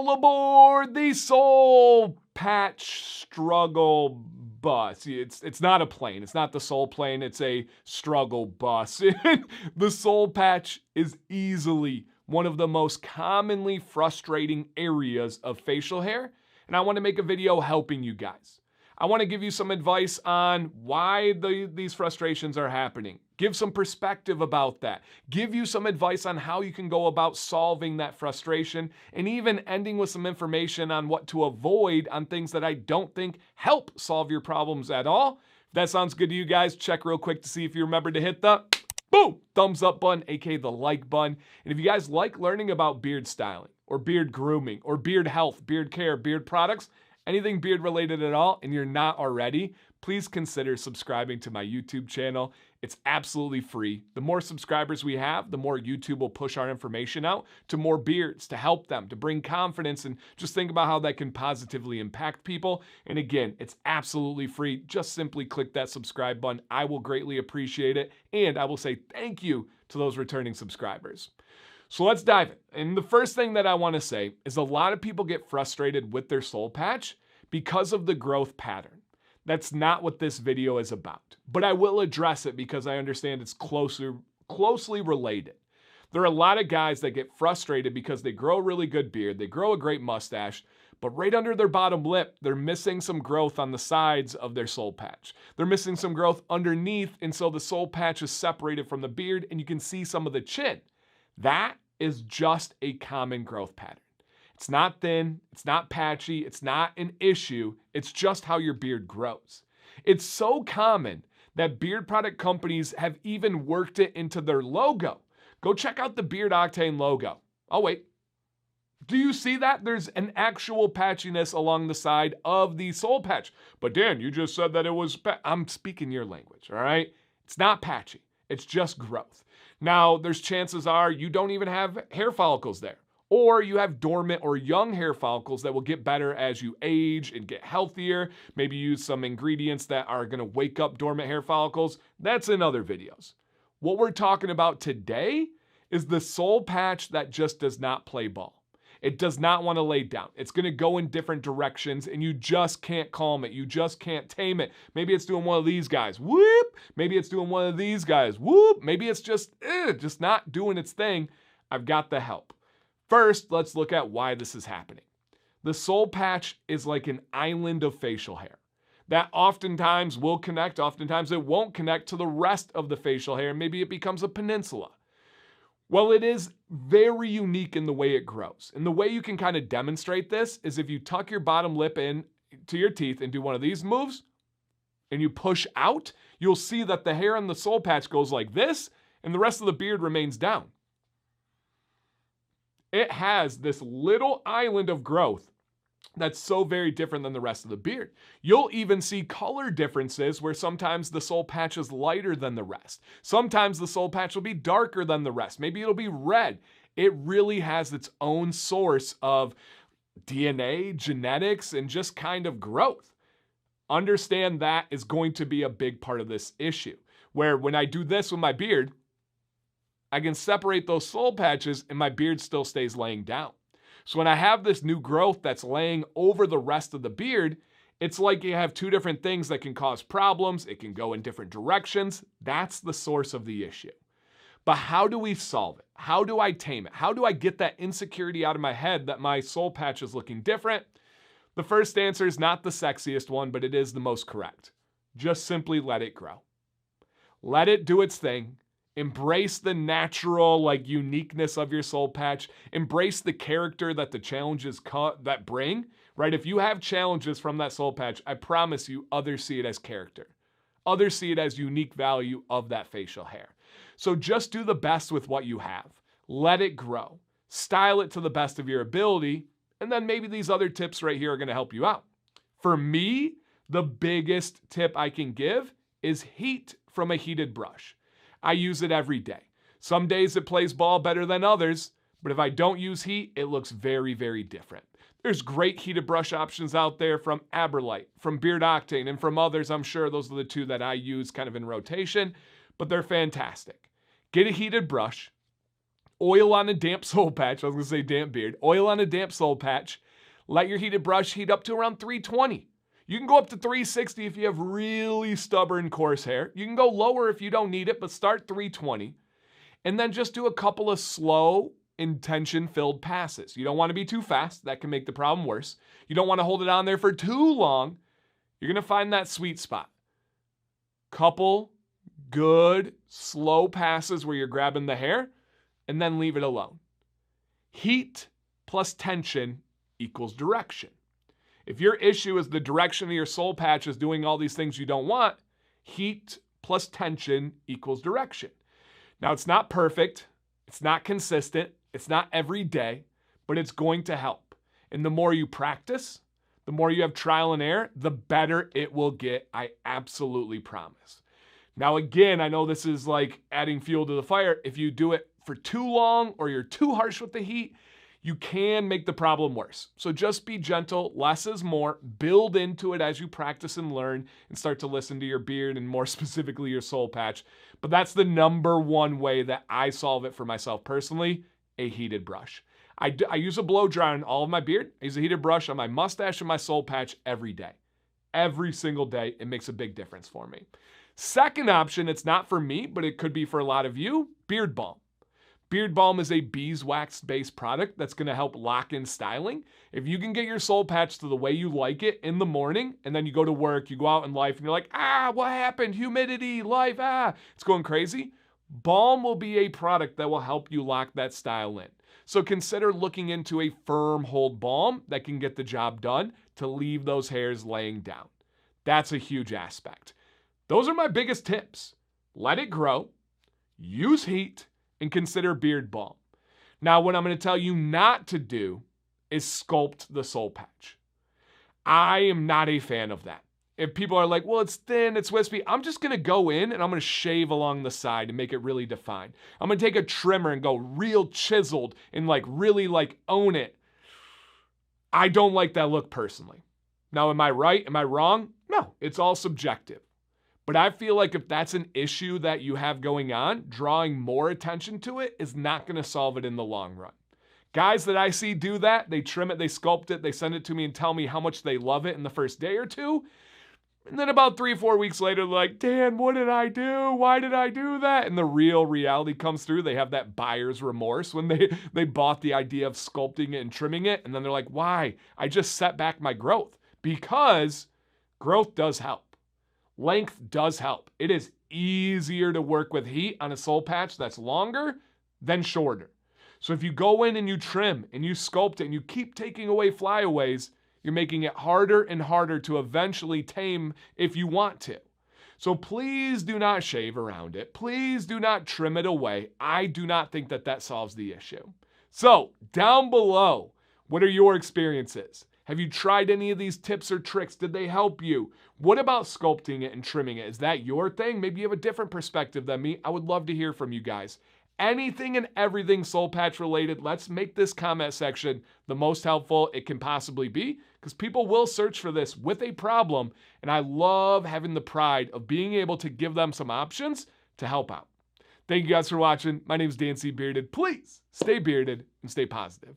All aboard the Soul Patch Struggle Bus. It's not a plane. It's not the Soul Plane. It's a struggle bus. The Soul Patch is easily one of the most commonly frustrating areas of facial hair, and I want to make a video helping you guys. I want to give you some advice on why these frustrations are happening. Give some perspective about that. Give you some advice on how you can go about solving that frustration, and even ending with some information on what to avoid on things that I don't think help solve your problems at all. If that sounds good to you guys, check real quick to see if you remember to hit the boom, thumbs up button, aka the like button. And if you guys like learning about beard styling or beard grooming or beard health, beard care, beard products, anything beard related at all, and you're not already, please consider subscribing to my YouTube channel. It's absolutely free. The more subscribers we have, the more YouTube will push our information out to more beards to help them, to bring confidence, and just think about how that can positively impact people. And again, it's absolutely free. Just simply click that subscribe button. I will greatly appreciate it. And I will say thank you to those returning subscribers. So let's dive in. And the first thing that I want to say is a lot of people get frustrated with their soul patch because of the growth pattern. That's not what this video is about, but I will address it because I understand it's closely related. There are a lot of guys that get frustrated because they grow a really good beard, they grow a great mustache, but right under their bottom lip, they're missing some growth on the sides of their soul patch. They're missing some growth underneath, and so the soul patch is separated from the beard, and you can see some of the chin. That is just a common growth pattern. It's not thin, it's not patchy, it's not an issue, it's just how your beard grows. It's so common that beard product companies have even worked it into their logo. Go check out the Beard Octane logo. Oh wait, do you see that? There's an actual patchiness along the side of the soul patch. But Dan, you just said that it was, I'm speaking your language, all right? It's not patchy, it's just growth. Now, there's chances are you don't even have hair follicles there. Or you have dormant or young hair follicles that will get better as you age and get healthier. Maybe use some ingredients that are going to wake up dormant hair follicles. That's in other videos. What we're talking about today is the soul patch that just does not play ball. It does not want to lay down. It's going to go in different directions and you just can't calm it. You just can't tame it. Maybe it's doing one of these guys. Whoop. Maybe it's doing one of these guys. Whoop. Maybe it's just not doing its thing. I've got the help. First, let's look at why this is happening. The soul patch is like an island of facial hair that oftentimes will connect, oftentimes it won't connect to the rest of the facial hair. Maybe it becomes a peninsula. Well, it is very unique in the way it grows. And the way you can kind of demonstrate this is if you tuck your bottom lip in to your teeth and do one of these moves and you push out, you'll see that the hair on the soul patch goes like this and the rest of the beard remains down. It has this little island of growth that's so very different than the rest of the beard. You'll even see color differences where sometimes the soul patch is lighter than the rest. Sometimes the soul patch will be darker than the rest. Maybe it'll be red. It really has its own source of DNA, genetics, and just kind of growth. Understand that is going to be a big part of this issue, where when I do this with my beard, I can separate those soul patches and my beard still stays laying down. So when I have this new growth that's laying over the rest of the beard, it's like you have two different things that can cause problems. It can go in different directions. That's the source of the issue. But how do we solve it? How do I tame it? How do I get that insecurity out of my head that my soul patch is looking different? The first answer is not the sexiest one, but it is the most correct. Just simply let it grow. Let it do its thing. Embrace the natural uniqueness of your soul patch. Embrace the character that the challenges that bring, right? If you have challenges from that soul patch, I promise you others see it as character. Others see it as unique value of that facial hair. So just do the best with what you have. Let it grow. Style it to the best of your ability. And then maybe these other tips right here are going to help you out. For me, the biggest tip I can give is heat from a heated brush. I use it every day. Some days it plays ball better than others, but if I don't use heat, it looks very, very different. There's great heated brush options out there from Aberlite, from Beard Octane, and from others. I'm sure those are the two that I use kind of in rotation, but they're fantastic. Get a heated brush, oil on a damp soul patch. I was going to say damp beard. Oil on a damp soul patch. Let your heated brush heat up to around 320. You can go up to 360 if you have really stubborn coarse hair. You can go lower if you don't need it, but start 320. And then just do a couple of slow, intention-filled passes. You don't want to be too fast. That can make the problem worse. You don't want to hold it on there for too long. You're going to find that sweet spot. Couple good, slow passes where you're grabbing the hair, and then leave it alone. Heat plus tension equals direction. If your issue is the direction of your soul patch is doing all these things you don't want, heat plus tension equals direction. Now, it's not perfect. It's not consistent. It's not every day, but it's going to help. And the more you practice, the more you have trial and error, the better it will get. I absolutely promise. Now, again, I know this is like adding fuel to the fire. If you do it for too long or you're too harsh with the heat, you can make the problem worse. So just be gentle. Less is more. Build into it as you practice and learn and start to listen to your beard and more specifically your soul patch. But that's the number one way that I solve it for myself personally, a heated brush. I use a blow dryer on all of my beard. I use a heated brush on my mustache and my soul patch every day. Every single day. It makes a big difference for me. Second option, it's not for me, but it could be for a lot of you, beard balm. Beard balm is a beeswax-based product that's going to help lock in styling. If you can get your soul patch to the way you like it in the morning, and then you go to work, you go out in life, and you're like, what happened? Humidity, life, it's going crazy. Balm will be a product that will help you lock that style in. So consider looking into a firm hold balm that can get the job done to leave those hairs laying down. That's a huge aspect. Those are my biggest tips. Let it grow, use heat, and consider beard balm. Now, what I'm going to tell you not to do is sculpt the soul patch. I am not a fan of that. If people are like, well, it's thin, it's wispy, I'm just going to go in and I'm going to shave along the side and make it really defined. I'm going to take a trimmer and go real chiseled and really own it. I don't like that look personally. Now, am I right? Am I wrong? No, it's all subjective. But I feel like if that's an issue that you have going on, drawing more attention to it is not going to solve it in the long run. Guys that I see do that, they trim it, they sculpt it, they send it to me and tell me how much they love it in the first day or two. And then about 3 or 4 weeks later, they're like, Dan, what did I do? Why did I do that? And the real reality comes through. They have that buyer's remorse when they bought the idea of sculpting it and trimming it. And then they're like, why? I just set back my growth. Because growth does help. Length does help. It is easier to work with heat on a soul patch that's longer than shorter. So if you go in and you trim and you sculpt it and you keep taking away flyaways, you're making it harder and harder to eventually tame if you want to. So please do not shave around it. Please do not trim it away. I do not think that solves the issue. So down below, what are your experiences? Have you tried any of these tips or tricks? Did they help you? What about sculpting it and trimming it? Is that your thing? Maybe you have a different perspective than me. I would love to hear from you guys. Anything and everything soul patch related, let's make this comment section the most helpful it can possibly be, because people will search for this with a problem, and I love having the pride of being able to give them some options to help out. Thank you guys for watching. My name is Dan C. Bearded. Please stay bearded and stay positive.